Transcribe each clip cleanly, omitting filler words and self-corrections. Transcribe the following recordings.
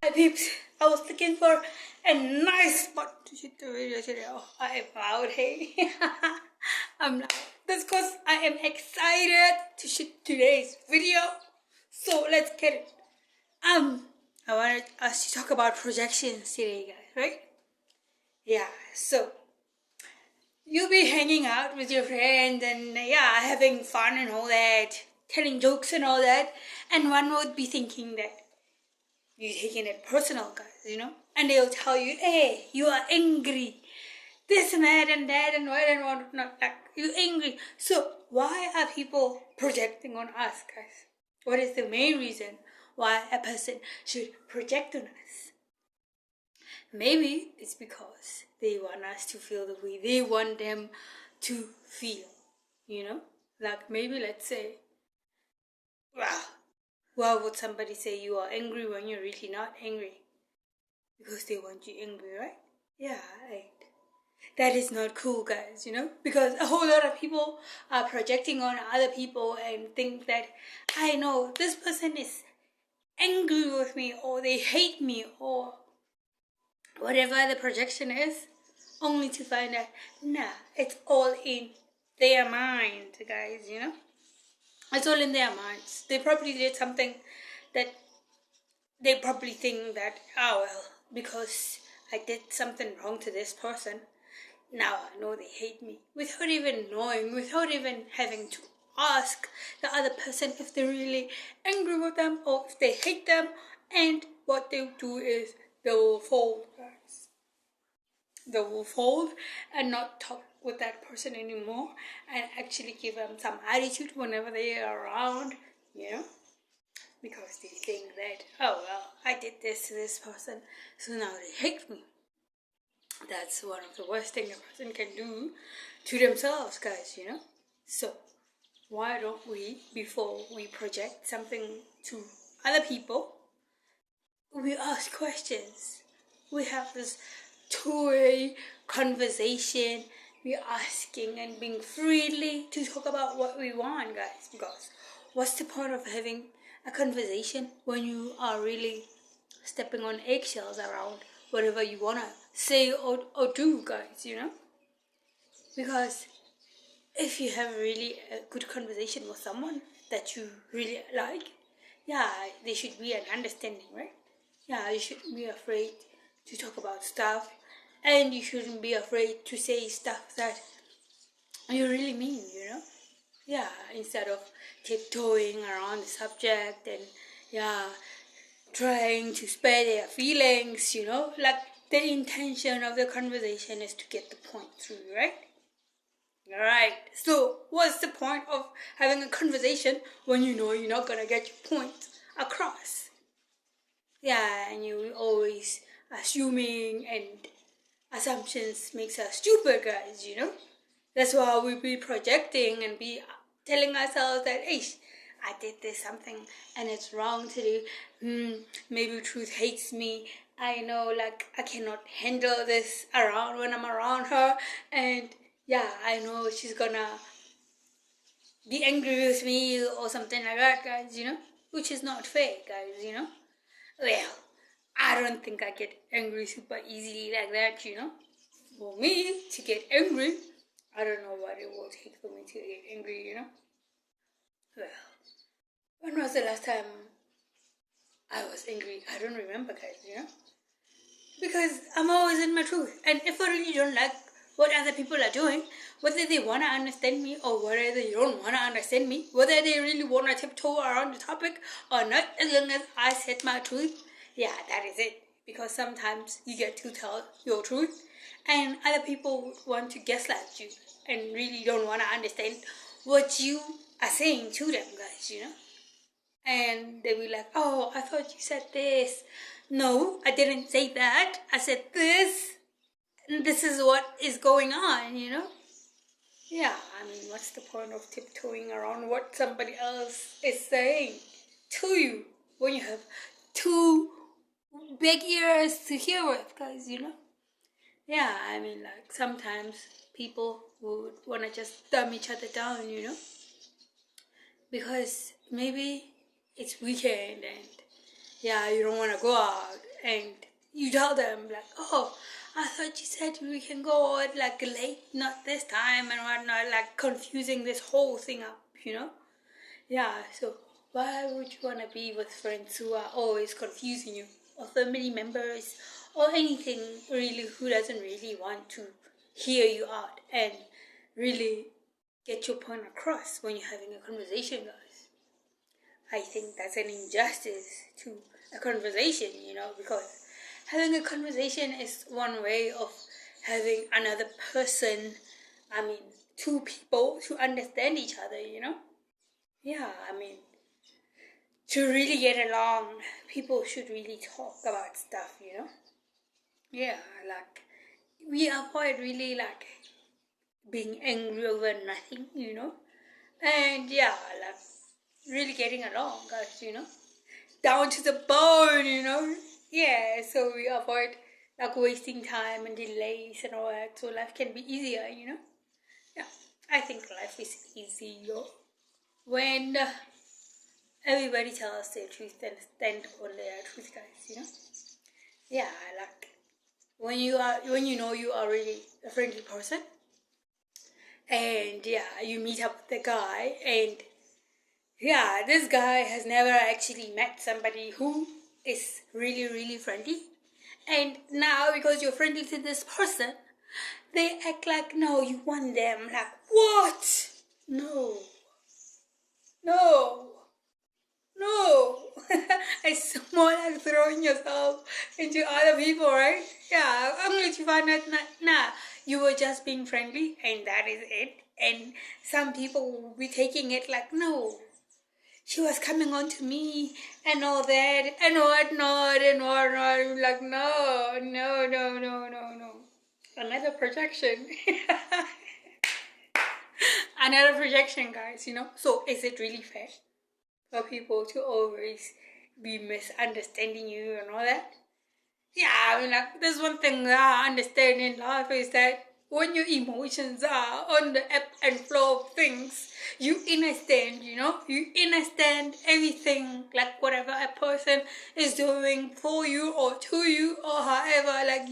Hi peeps, I was looking for a nice spot to shoot the video today. Oh, I am out, hey. I'm loud. That's because I am excited to shoot today's video. So let's get it. I wanted us to talk about projections today, guys, right? Yeah, so you'll be hanging out with your friends and having fun and all that, telling jokes and all that, and one would be thinking that you're taking it personal, guys, and they'll tell you, hey, you are angry, this and that and that and what and what not, like, you're angry. So why are people projecting on us, guys? What is the main reason why a person should project on us? Maybe it's because they want us to feel the way they want them to feel, like maybe let's say, wow, why would somebody say you are angry when you're really not angry? Because they want you angry, right? Yeah, right. That is not cool, guys, because a whole lot of people are projecting on other people and think that, I know this person is angry with me, or they hate me, or whatever the projection is, only to find out, nah, it's all in their mind, guys, It's all in their minds. They probably did something that they probably think that, oh well, because I did something wrong to this person, now I know they hate me. Without even knowing, without even having to ask the other person if they're really angry with them or if they hate them. And what they'll do is they will fold, guys. They will fold and not talk with that person anymore and actually give them some attitude whenever they are around, because they think that, oh well, I did this to this person, so now they hate me. That's one of the worst things a person can do to themselves, guys, So why don't we, before we project something to other people, we ask questions. We have this two-way conversation. We're asking and being freely to talk about what we want, guys, because what's the point of having a conversation when you are really stepping on eggshells around whatever you want to say or do, guys, Because if you have really a good conversation with someone that you really like, there should be an understanding, right? You shouldn't be afraid to talk about stuff, and you shouldn't be afraid to say stuff that you really mean, instead of tiptoeing around the subject and trying to spare their feelings, like the intention of the conversation is to get the point through, right? Alright, so what's the point of having a conversation when you know you're not gonna get your point across? And you always assuming, and assumptions makes us stupid, guys, That's why we be projecting and be telling ourselves that, hey, I did this something and it's wrong to do. Maybe truth hates me. I know, like, I cannot handle this around when I'm around her, and I know she's gonna be angry with me or something like that, guys, which is not fair, guys, Well, I don't think I get angry super easily like that, For me to get angry, I don't know what it will take for me to get angry, Well, when was the last time I was angry? I don't remember, guys, Because I'm always in my truth. And if I really don't like what other people are doing, whether they want to understand me or whether they don't want to understand me, whether they really want to tiptoe around the topic or not, as long as I said my truth, that is it. Because sometimes you get to tell your truth and other people want to gaslight you and really don't want to understand what you are saying to them, guys, And they will like, oh, I thought you said this. No, I didn't say that. I said this. And this is what is going on, what's the point of tiptoeing around what somebody else is saying to you when you have two big ears to hear with, guys, like sometimes people would want to just dumb each other down, because maybe it's weekend and you don't want to go out and you tell them like, oh, I thought you said we can go out like late, not this time and whatnot, like confusing this whole thing up, Yeah, so why would you want to be with friends who are always confusing you, or family members, or anything really who doesn't really want to hear you out and really get your point across when you're having a conversation, guys? I think that's an injustice to a conversation, because having a conversation is one way of having another person, two people to understand each other, Yeah, to really get along, people should really talk about stuff, Yeah, like, we avoid really, like, being angry over nothing, And, yeah, like, really getting along, guys, Down to the bone, Yeah, so we avoid, like, wasting time and delays and all that, so life can be easier, Yeah, I think life is easier when everybody tells their truth and stand on their truth, guys, Yeah, like when you know you are really a friendly person, and yeah, you meet up with the guy, and yeah, this guy has never actually met somebody who is really, really friendly. And now, because you're friendly to this person, they act like, no, you want them. Like, what? No. No. No. It's more like throwing yourself into other people, right? Yeah, I'm going to find out, nah, you were just being friendly and that is it. And some people will be taking it like, no, she was coming on to me and all that and whatnot and whatnot. I'm like, no. Another projection. Another projection, guys, So is it really fair for people to always be misunderstanding you and all that? Yeah, like, there's one thing that I understand in life is that when your emotions are on the ebb and flow of things, you understand, You understand everything, like whatever a person is doing for you or to you or however, like,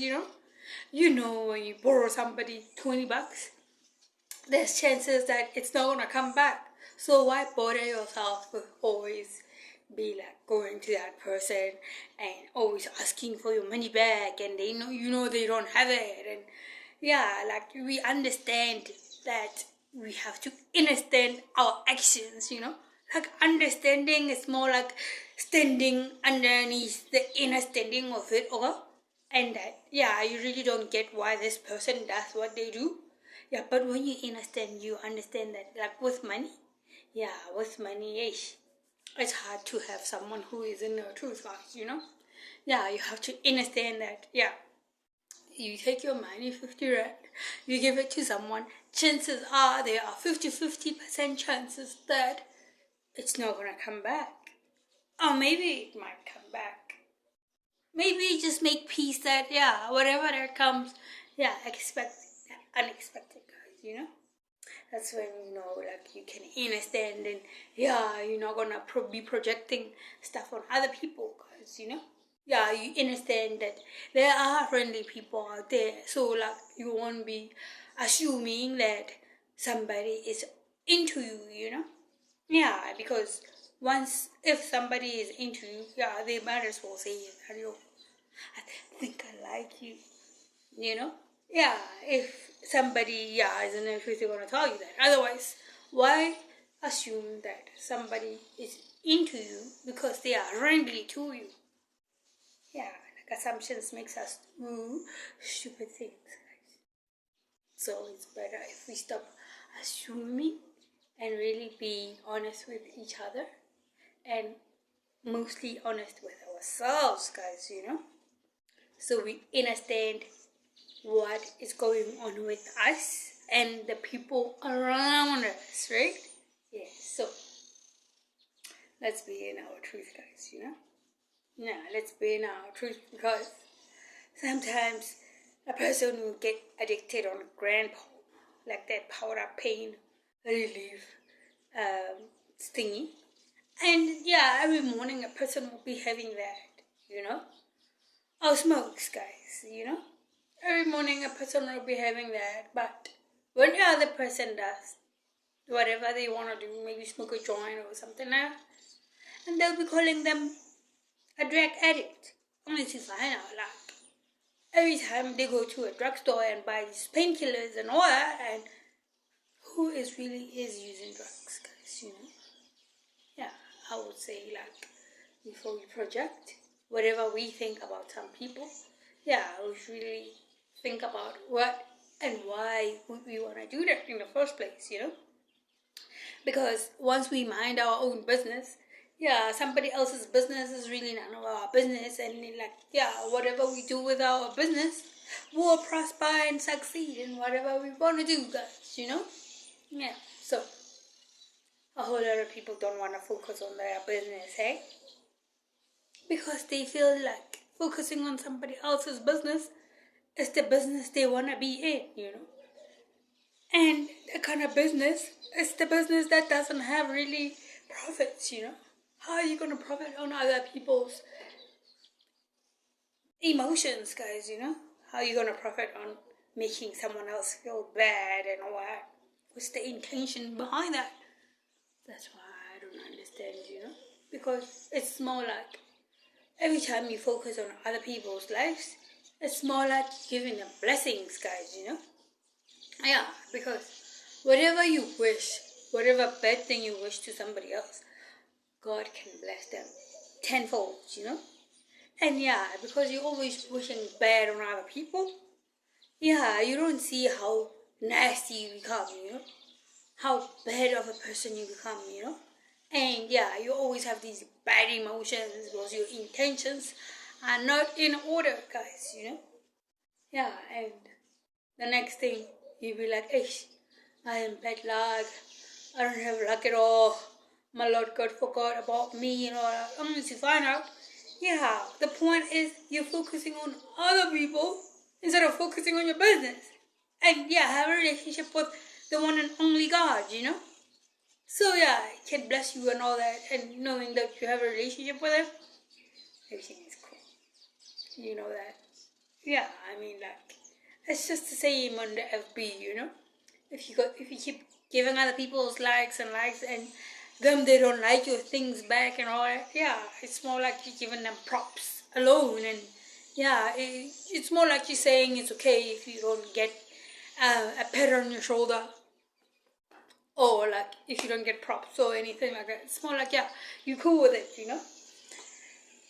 when you borrow somebody $20, there's chances that it's not gonna come back. So why bother yourself with always be like going to that person and always asking for your money back, and they know they don't have it, and yeah, like we understand that we have to understand our actions, like understanding is more like standing underneath the understanding of it all, and that you really don't get why this person does what they do. Yeah, but when you understand that, like with money, it's hard to have someone who is in the truth, guys, Yeah, you have to understand that, you take your money, 50 rand, you give it to someone, chances are there are 50% chances that it's not going to come back. Or maybe it might come back. Maybe just make peace that, whatever that comes, expect unexpected, guys, That's when, like, you can understand, and you're not gonna be projecting stuff on other people, guys, Yeah, you understand that there are friendly people out there, so like you won't be assuming that somebody is into you, Yeah, because if somebody is into you, they might as well say, I think I like you, Yeah, if somebody, isn't actually going to tell you that. Otherwise, why assume that somebody is into you because they are friendly to you? Yeah, like assumptions makes us do stupid things, guys. So it's better if we stop assuming and really be honest with each other, and mostly honest with ourselves, guys, So we understand what is going on with us and the people around us, right? Yeah, so let's be in our truth, guys, Yeah, let's be in our truth, because sometimes a person will get addicted on Gran-daughter, like that powder pain relief thingy. And every morning a person will be having that, or smokes, guys, you know. Every morning a person will be having that, but when the other person does whatever they want to do, maybe smoke a joint or something like that, and they'll be calling them a drug addict. Only to find out, like, every time they go to a drugstore and buy these painkillers and all that, and who really is using drugs, guys, you know? Yeah, I would say, like, before we project whatever we think about some people, yeah, we should really think about what and why we want to do that in the first place, you know? Because once we mind our own business, yeah, somebody else's business is really none of our business, and like, yeah, whatever we do with our business, we'll prosper and succeed in whatever we want to do, guys, you know? Yeah, so a whole lot of people don't want to focus on their business, eh? Because they feel like focusing on somebody else's business is the business they want to be in, you know? And that kind of business is the business that doesn't have really profits, you know? How are you going to profit on other people's emotions, guys, you know? How are you going to profit on making someone else feel bad and all that? What's the intention behind that? That's why I don't understand, you know? Because it's more like every time you focus on other people's lives, it's more like giving them blessings, guys, you know? Yeah, because whatever you wish, whatever bad thing you wish to somebody else, God can bless them tenfold, you know? And yeah, because you're always wishing bad on other people, yeah, you don't see how nasty you become, you know? How bad of a person you become, you know? And yeah, you always have these bad emotions because your intentions are not in order, guys, you know? Yeah, and the next thing, you'll be like, ish, I am bad luck. I don't have luck at all. My Lord God forgot about me, you know. Only to find out, yeah, the point is you're focusing on other people instead of focusing on your business. And yeah, have a relationship with the one and only God, you know. So yeah, it can bless you and all that, and knowing that you have a relationship with Him, everything is cool. You know that. Yeah, I mean, like, it's just the same on the FB, you know. If you keep giving other people's likes and them they don't like your things back and all that, yeah, it's more like you're giving them props alone, and yeah, it's more like you're saying it's okay if you don't get a pat on your shoulder, or like if you don't get props or anything like that. It's more like, yeah, you're cool with it, you know.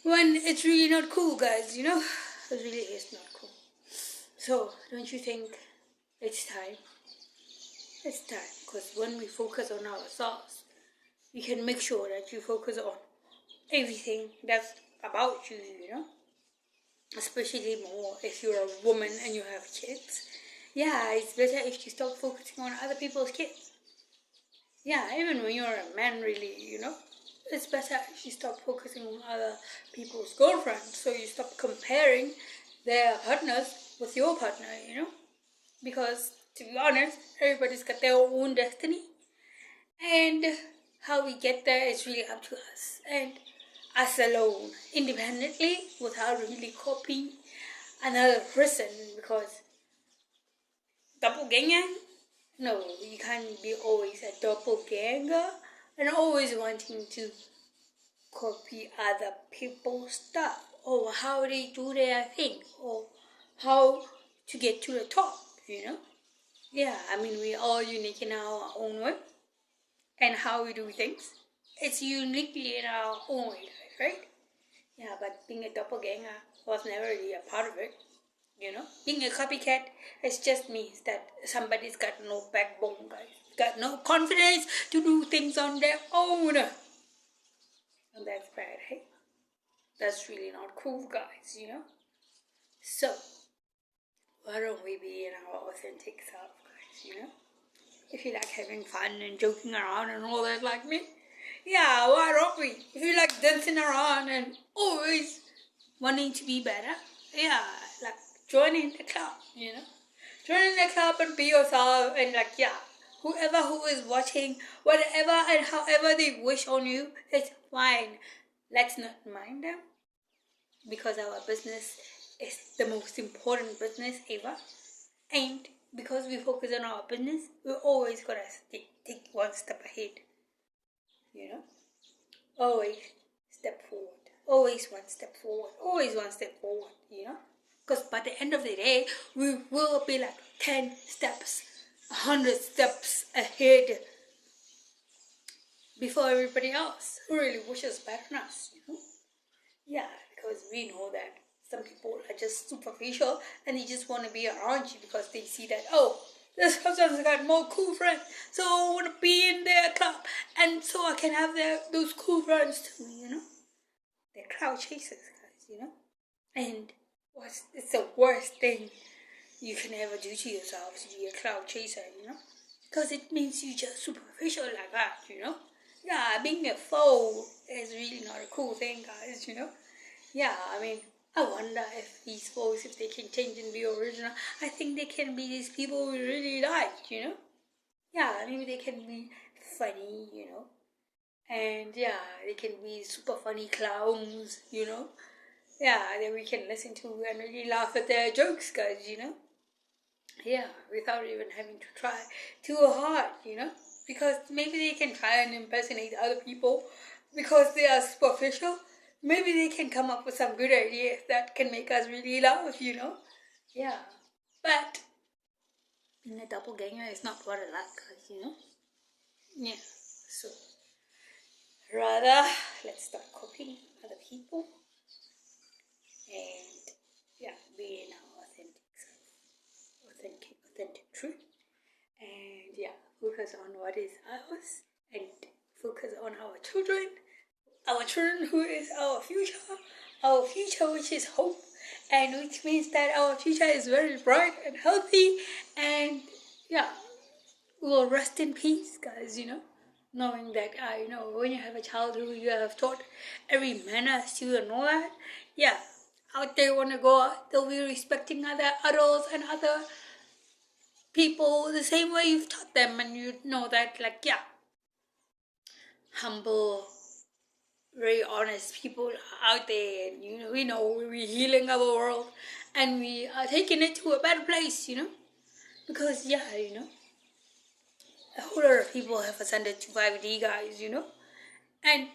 When it's really not cool, guys, you know, it really is not cool. So don't you think it's time? It's time, because when we focus on ourselves, we can make sure that you focus on everything that's about you, you know? Especially more if you're a woman and you have kids. Yeah, it's better if you stop focusing on other people's kids. Yeah, even when you're a man, really, you know? It's better if you stop focusing on other people's girlfriends, so you stop comparing their partners with your partner, you know? Because, to be honest, everybody's got their own destiny. And how we get there is really up to us. And us alone, independently, without really copying another person. Because doppelganger? No, you can't be always a doppelganger and always wanting to copy other people's stuff, or how they do their thing, or how to get to the top, you know? Yeah, I mean, we're all unique in our own way, and how we do things. It's uniquely in our own way, right? Yeah, but being a doppelganger was never really a part of it, you know? Being a copycat, it just means that somebody's got no backbone, guys. Got no confidence to do things on their own. And that's bad, hey? That's really not cool, guys, you know? So, why don't we be in our authentic self, guys, you know? If you like having fun and joking around and all that like me, yeah, why don't we? If you like dancing around and always wanting to be better, yeah, like join in the club, you know? Join in the club and be yourself, and like, yeah, whoever who is watching, whatever and however they wish on you, it's fine. Let's not mind them, because our business is the most important business ever. And because we focus on our business, we're always gonna take one step ahead. You know? Always step forward. Always one step forward. Always one step forward, you know? Because by the end of the day, we will be like 10 steps, 100 steps ahead before everybody else who really wishes better than us, you know? Yeah, because we know that some people are just superficial and they just want to be around you because they see that, oh, this person's got more cool friends, so I want to be in their club and so I can have those cool friends too, you know? They're crowd chasers, guys, you know? And it's the worst thing you can ever do to yourself to be a crowd chaser, you know? Because it means you just superficial like that, you know? Yeah, being a foe is really not a cool thing, guys, you know? Yeah, I mean, I wonder if these foes, if they can change and be original. I think they can be these people we really like, you know? Yeah, maybe they can be funny, you know? And yeah, they can be super funny clowns, you know? Yeah, that we can listen to and really laugh at their jokes, guys, you know? Yeah, without even having to try too hard, you know? Because maybe they can try and impersonate other people because they are superficial. Maybe they can come up with some good ideas that can make us really laugh, you know? Yeah. But being a doppelganger is not what I like, guys, you know? Yeah. So, rather, let's start copying other people and, yeah, being our authentic self, authentic truth. And, yeah, focus on what is ours and focus on our children who is our future which is hope, and which means that our future is very bright and healthy, and yeah, we will rest in peace, guys, you know, knowing that, you know, when you have a child who you have taught every manners to and all that, yeah, out there want to go out, they'll be respecting other adults and other people the same way you've taught them, and you know that, like, yeah, humble, very honest people out there, and you know, we know we're healing our world and we are taking it to a better place, you know, because yeah, you know, a whole lot of people have ascended to 5D, guys, you know, and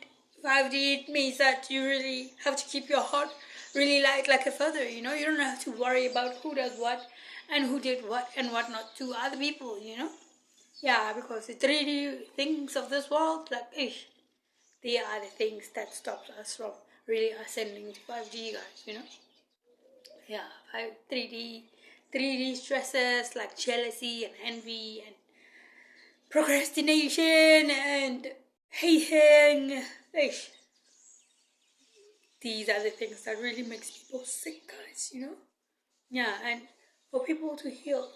5D means that you really have to keep your heart really light like a feather, you know, you don't have to worry about who does what and who did what and what not to other people, you know, yeah, because the 3D things of this world, like, they are the things that stops us from really ascending to 5D, guys, you know? Yeah, 3D stresses like jealousy and envy and procrastination and hating. These are the things that really makes people sick, guys, you know? Yeah, and for people to heal,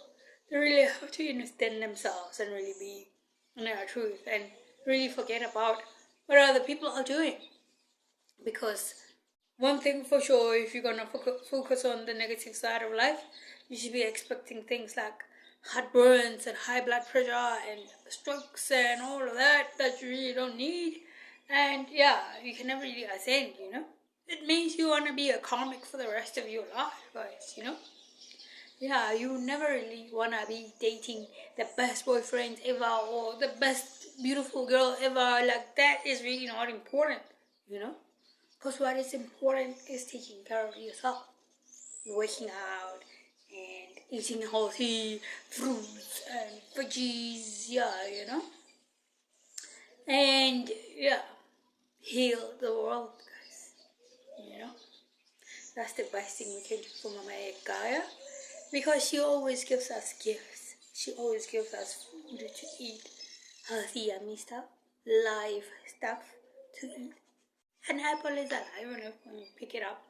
they really have to understand themselves and really be in their truth and really forget about what other people are doing. Because one thing for sure, if you're gonna focus on the negative side of life, you should be expecting things like heartburns and high blood pressure and strokes and all of that you really don't need. And yeah, you can never really ascend, you know. It means you want to be a comic for the rest of your life, guys, you know. Yeah, you never really want to be dating the best boyfriend ever or the best beautiful girl ever. Like, that is really not important, you know. Because what is important is taking care of yourself, working out and eating healthy fruits and veggies, yeah, you know. And yeah, heal the world, guys, you know. That's the best thing we can do for Mama Gaia, because she always gives us gifts. She always gives us food to eat, healthy, yummy stuff, live stuff to eat. An apple is alive when you pick it up.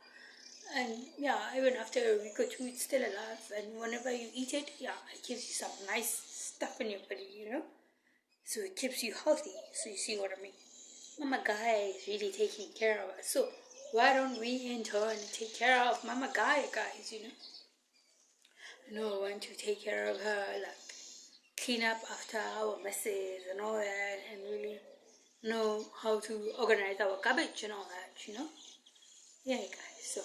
And yeah, even after a week or two, it's still alive. And whenever you eat it, yeah, it gives you some nice stuff in your body, you know? So it keeps you healthy. So you see what I mean? Mama Gaia is really taking care of us. So why don't we in turn take care of Mama Gaia, guys, you know? No one to take care of her, like clean up after our messes and all that, and really know how to organize our garbage and all that, you know? Yeah, guys, so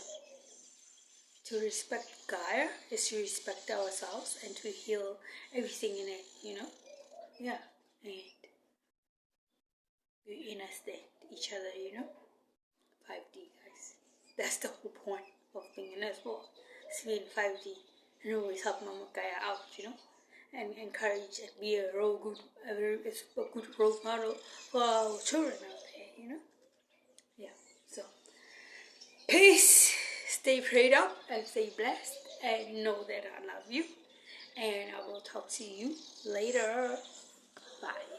to respect Gaia is to respect ourselves and to heal everything in it, you know? Yeah. And we understand each other, you know? 5D, guys. That's the whole point of being in this world. Seeing 5D and always help Mama Gaia out, you know? And encourage and be a good role model for our children out there, you know? Yeah. So, peace. Stay prayed up and stay blessed. And know that I love you. And I will talk to you later. Bye.